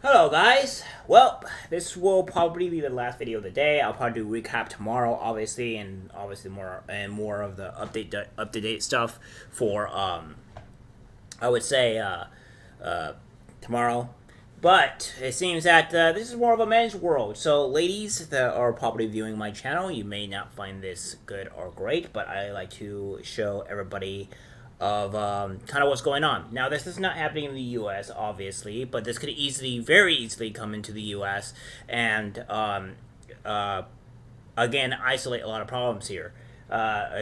Hello, guys. Well, this will probably be the last video of the day. I'll probably do a recap tomorrow, obviously, and obviously more of the up to date stuff for I would say tomorrow. But it seems that this is more of a men's world. So, ladies that are probably viewing my channel, you may not find this good or great, but I like to show everybody of kind of what's going on. Now, this is not happening in the U.S., obviously, but this could very easily come into the U.S. and uh, again isolate a lot of problems here.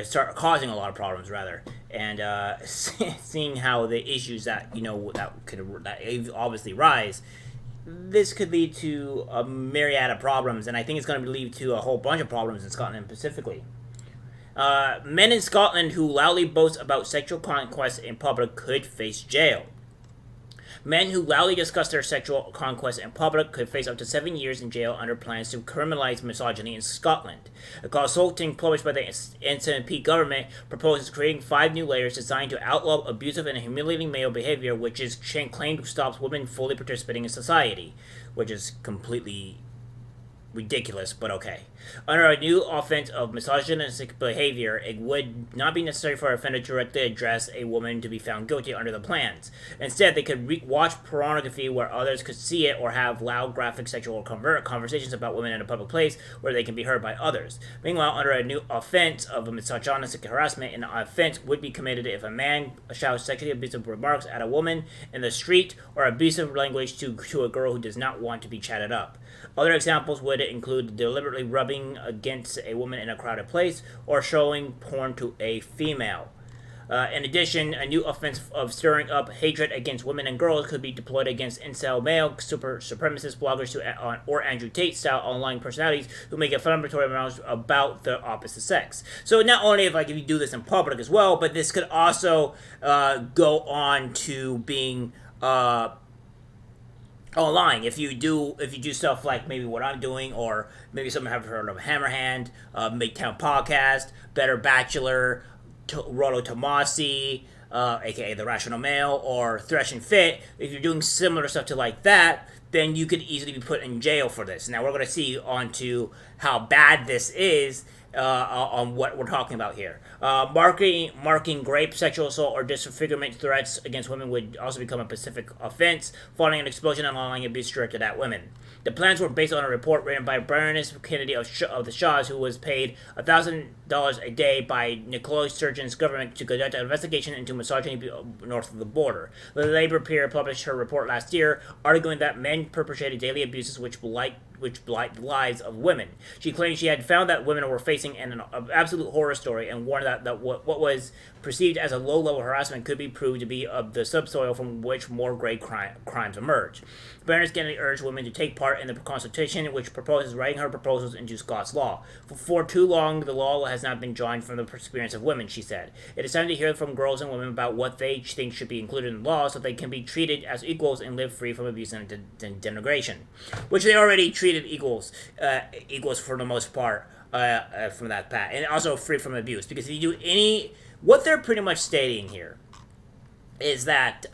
Start causing a lot of problems rather, and seeing how the issues that that obviously rise, this could lead to a myriad of problems, and I think it's going to lead to a whole bunch of problems in Scotland specifically. Men in Scotland who loudly boast about sexual conquest in public could face jail. Men who loudly discuss their sexual conquest in public could face up to 7 years in jail under plans to criminalize misogyny in Scotland. A consulting published by the SNP government proposes creating 5 new layers designed to outlaw abusive and humiliating male behavior, which is claimed stops women fully participating in society, which is completely ridiculous, but okay. Under a new offense of misogynistic behavior, it would not be necessary for an offender to directly address a woman to be found guilty under the plans. Instead, they could watch pornography where others could see it, or have loud, graphic sexual conversations about women in a public place where they can be heard by others. Meanwhile, under a new offense of misogynistic harassment, an offense would be committed if a man shouts sexually abusive remarks at a woman in the street, or abusive language to a girl who does not want to be chatted up. Other examples would include deliberately rubbing against a woman in a crowded place, or showing porn to a female. In addition, a new offense of stirring up hatred against women and girls could be deployed against incel male supremacist bloggers or Andrew Tate-style online personalities who make inflammatory remarks about the opposite sex. So not only if you do this in public as well, but this could also go on to being online. If you do stuff like maybe what I'm doing, or maybe someone have heard of Hammerhand, Midtown Podcast, Better Bachelor, Rollo Tomasi, aka The Rational Male, or Thresh and Fit. If you're doing similar stuff to like that, then you could easily be put in jail for this. Now we're going to see onto how bad this is on what we're talking about here. Marking rape, sexual assault, or disfigurement threats against women would also become a specific offense, following an explosion of online abuse directed at women. The plans were based on a report written by Baroness Kennedy of the Shaws, who was paid $1,000 a day by Nicola Sturgeon's government to conduct an investigation into misogyny north of the border. The Labour peer published her report last year, arguing that men perpetrated daily abuses which blight the lives of women. She claimed she had found that women were facing an absolute horror story, and warned that what was perceived as a low-level harassment could be proved to be of the subsoil from which more grave crimes emerge. Baroness Kennedy urged women to take part in the consultation, which proposes writing her proposals into Scots law. For too long, the law has not been drawn from the experience of women, she said. It is time to hear from girls and women about what they think should be included in the law, so they can be treated as equals and live free from abuse and denigration, which they already treated equals for the most part from that path, and also free from abuse. Because if you do what they're pretty much stating here is that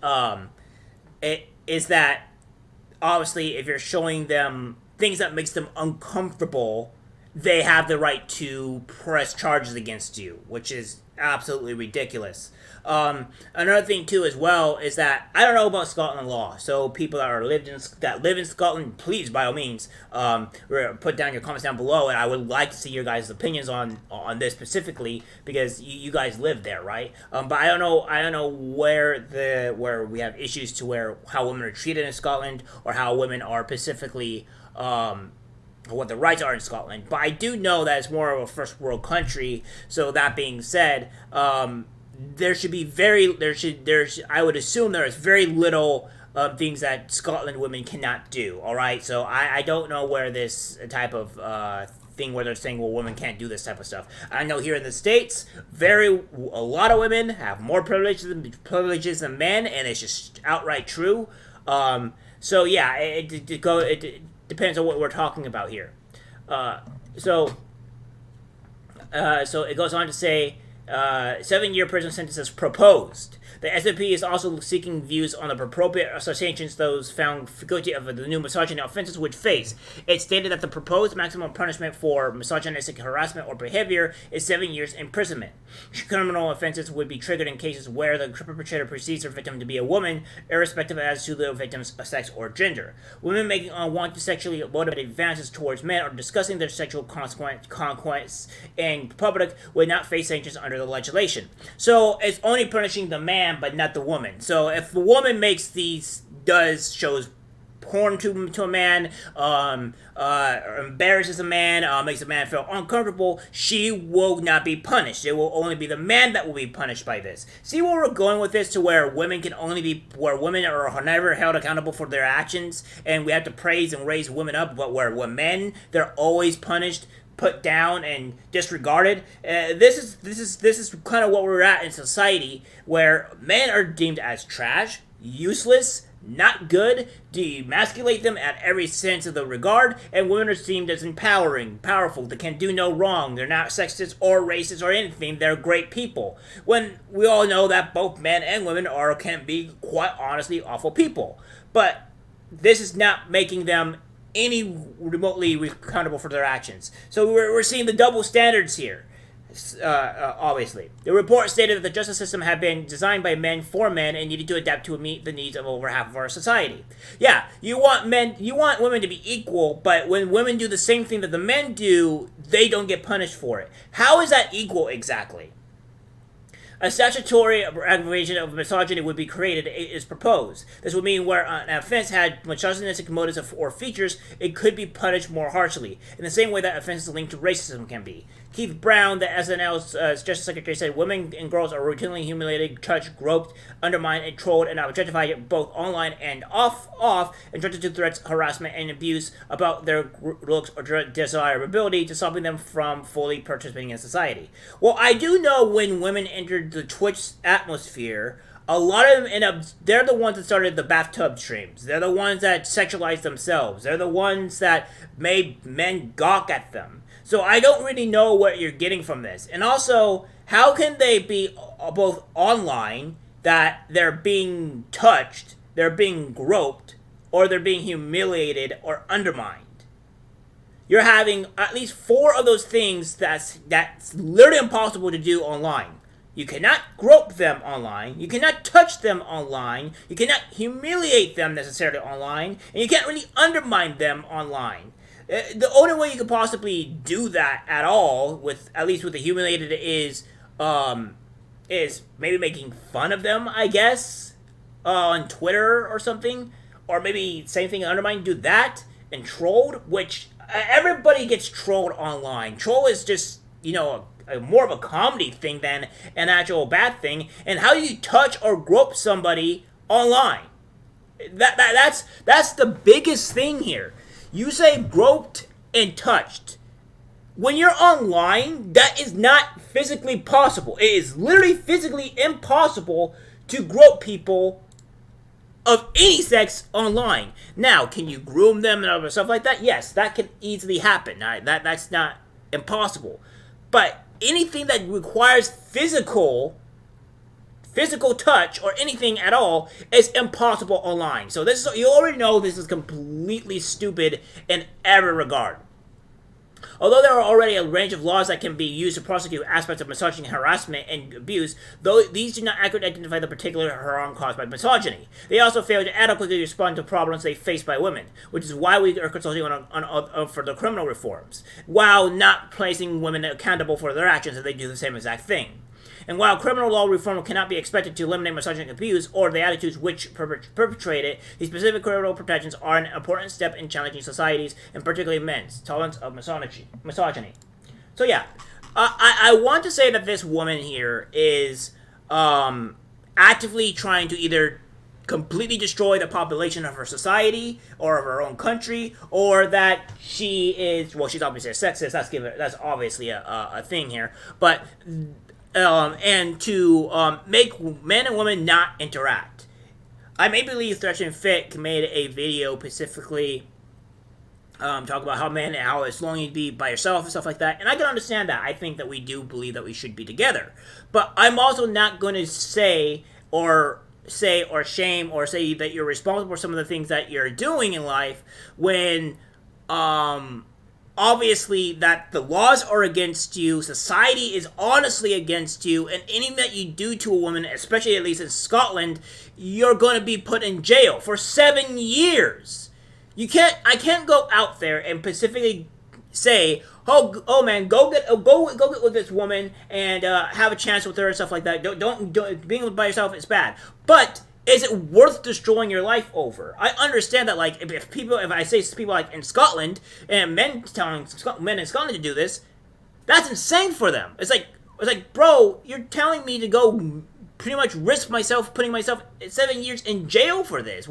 obviously if you're showing them things that makes them uncomfortable, they have the right to press charges against you, which is absolutely ridiculous. Another thing too as well is that I don't know about Scotland law, so people that live in Scotland, please by all means put down your comments down below, and I would like to see your guys' opinions on this specifically, because you guys live there, right? But I don't know where we have issues to how women are treated in Scotland, or how women are specifically what the rights are in Scotland. But I do know that it's more of a first world country. So that being said, there should be I would assume there is very little things that Scotland women cannot do. All right, so I don't know where this type of thing where they're saying, well, women can't do this type of stuff. I know here in the States, a lot of women have more privileges than men, and it's just outright true. So yeah, it depends on what we're talking about here. So it goes on to say, 7-year prison sentence is proposed. The SFP is also seeking views on the appropriate associations those found guilty of the new misogyny offenses would face. It stated that the proposed maximum punishment for misogynistic harassment or behavior is 7 years imprisonment. Criminal offenses would be triggered in cases where the perpetrator perceives their victim to be a woman, irrespective as to the victim's sex or gender. Women making unwanted sexually motivated advances towards men or discussing their sexual conquests in public would not face sanctions under the legislation. So it's only punishing the man, but not the woman. So if a woman shows porn to a man, embarrasses a man, makes a man feel uncomfortable, she will not be punished. It will only be the man that will be punished by this. See where we're going with this, to where women are never held accountable for their actions, and we have to praise and raise women up, but where men, they're always punished, put down, and disregarded. This is kind of what we're at in society, where men are deemed as trash, useless, not good, demasculate them at every sense of the regard, and women are deemed as empowering, powerful, they can do no wrong, they're not sexist or racist or anything, they're great people. When we all know that both men and women can be, quite honestly, awful people. But this is not making them any remotely accountable for their actions. So we're seeing the double standards here. Obviously, the report stated that the justice system had been designed by men for men and needed to adapt to meet the needs of over half of our society. Yeah, you want women to be equal, but when women do the same thing that the men do, they don't get punished for it. How is that equal exactly? A statutory aggravation of misogyny would be created, is proposed. This would mean where an offense had misogynistic motives or features, it could be punished more harshly, in the same way that offenses linked to racism can be. Keith Brown, the SNL's Justice Secretary, said women and girls are routinely humiliated, touched, groped, undermined, and trolled, and objectified both online and off, and threatened to threats, harassment, and abuse about their looks or desirability, to stopping them from fully participating in society. Well, I do know when women entered the Twitch atmosphere, a lot of them they're the ones that started the bathtub streams. They're the ones that sexualized themselves. They're the ones that made men gawk at them. So I don't really know what you're getting from this. And also, how can they be both online, that they're being touched, they're being groped, or they're being humiliated or undermined? You're having at least 4 of those things that's literally impossible to do online. You cannot grope them online, you cannot touch them online, you cannot humiliate them necessarily online, and you can't really undermine them online. The only way you could possibly do that at all, at least with the humiliated, is maybe making fun of them, I guess, on Twitter or something, or maybe same thing, undermine, do that, and trolled, which everybody gets trolled online. Troll is just, more of a comedy thing than an actual bad thing. And how do you touch or grope somebody online? That's the biggest thing here. You say groped and touched. When you're online, that is not physically possible. It is literally physically impossible to grope people of any sex online. Now, can you groom them and other stuff like that? Yes, that can easily happen. That's not impossible. But anything that requires physical touch or anything at all is impossible online. So you already know this is completely stupid in every regard. Although there are already a range of laws that can be used to prosecute aspects of misogyny, harassment, and abuse, though these do not accurately identify the particular harm caused by misogyny. They also fail to adequately respond to problems they face by women, which is why we are consulting on for the criminal reforms, while not placing women accountable for their actions if they do the same exact thing. And while criminal law reform cannot be expected to eliminate misogyny abuse or the attitudes which perpetrate it, the specific criminal protections are an important step in challenging societies, and particularly men's tolerance of misogyny. So yeah, I want to say that this woman here is actively trying to either completely destroy the population of her society or of her own country, or that she is, well, she's obviously a sexist. That's obviously a thing here, but. And to make men and women not interact. I may believe Thresh and Fit made a video specifically talk about how it's lonely to be by yourself and stuff like that, and I can understand that. I think that we do believe that we should be together. But I'm also not going to say or shame or say that you're responsible for some of the things that you're doing in life when obviously that the laws are against you, society is honestly against you, and anything that you do to a woman, especially at least in Scotland, you're going to be put in jail for 7 years. I can't go out there and specifically say, oh man, go get with this woman and have a chance with her and stuff like that. Don't being by yourself is bad. But is it worth destroying your life over? I understand that, like, if I say people like in Scotland and men telling men in Scotland to do this, that's insane for them. It's like, bro, you're telling me to go pretty much risk putting myself 7 years in jail for this.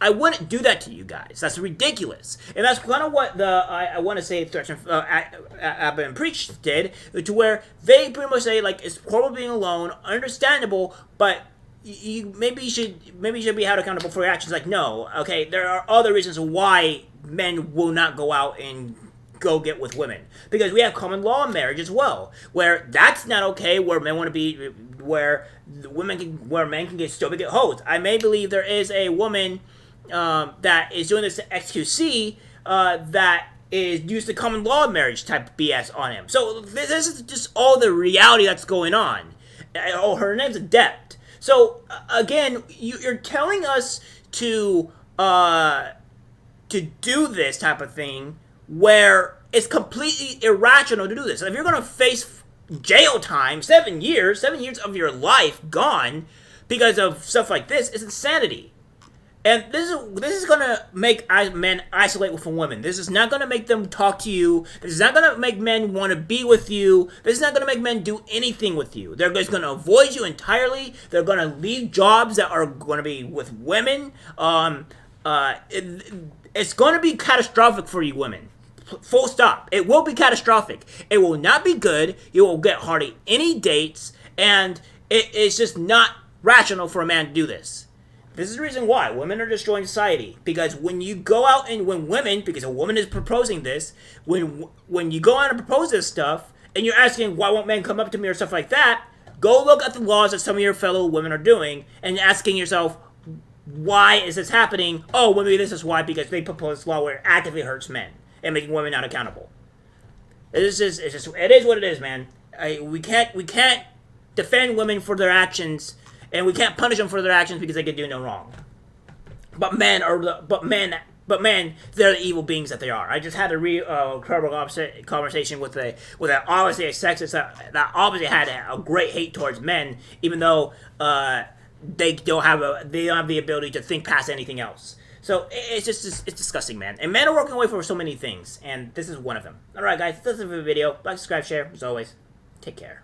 I wouldn't do that to you guys. That's ridiculous. And that's kind of what I want to say Abba and Preach did, to where they pretty much say, like, it's horrible being alone, understandable, but you should be held accountable for your actions. Like, no, okay, there are other reasons why men will not go out and go get with women, because we have common law marriage as well, where that's not okay, where men want to be, where men can still get hoes. I may believe there is a woman that is doing this to XQC that is used the common law marriage type BS on him. So this is just all the reality that's going on. Oh, her name's Adept. So again, you're telling us to do this type of thing where it's completely irrational to do this. If you're going to face jail time, 7 years of your life gone because of stuff like this, it's insanity. And this is going to make men isolate from women. This is not going to make them talk to you. This is not going to make men want to be with you. This is not going to make men do anything with you. They're just going to avoid you entirely. They're going to leave jobs that are going to be with women. It's going to be catastrophic for you women. Full stop. It will be catastrophic. It will not be good. You will get hardly any dates. And it's just not rational for a man to do this. This is the reason why women are destroying society. Because when you go out and because a woman is proposing this, when you go out and propose this stuff, and you're asking why won't men come up to me or stuff like that, go look at the laws that some of your fellow women are doing, and asking yourself, why is this happening? Oh, well, maybe this is why, because they propose this law where it actively hurts men and making women not accountable. It is what it is, man. We can't defend women for their actions. And we can't punish them for their actions because they can do no wrong. But men, they're the evil beings that they are. I just had a incredible conversation with obviously a sexist that obviously had a great hate towards men, even though they don't have the ability to think past anything else. So it's disgusting, man. And men are working away for so many things, and this is one of them. All right, guys, that's it for the video. Like, subscribe, share. As always, take care.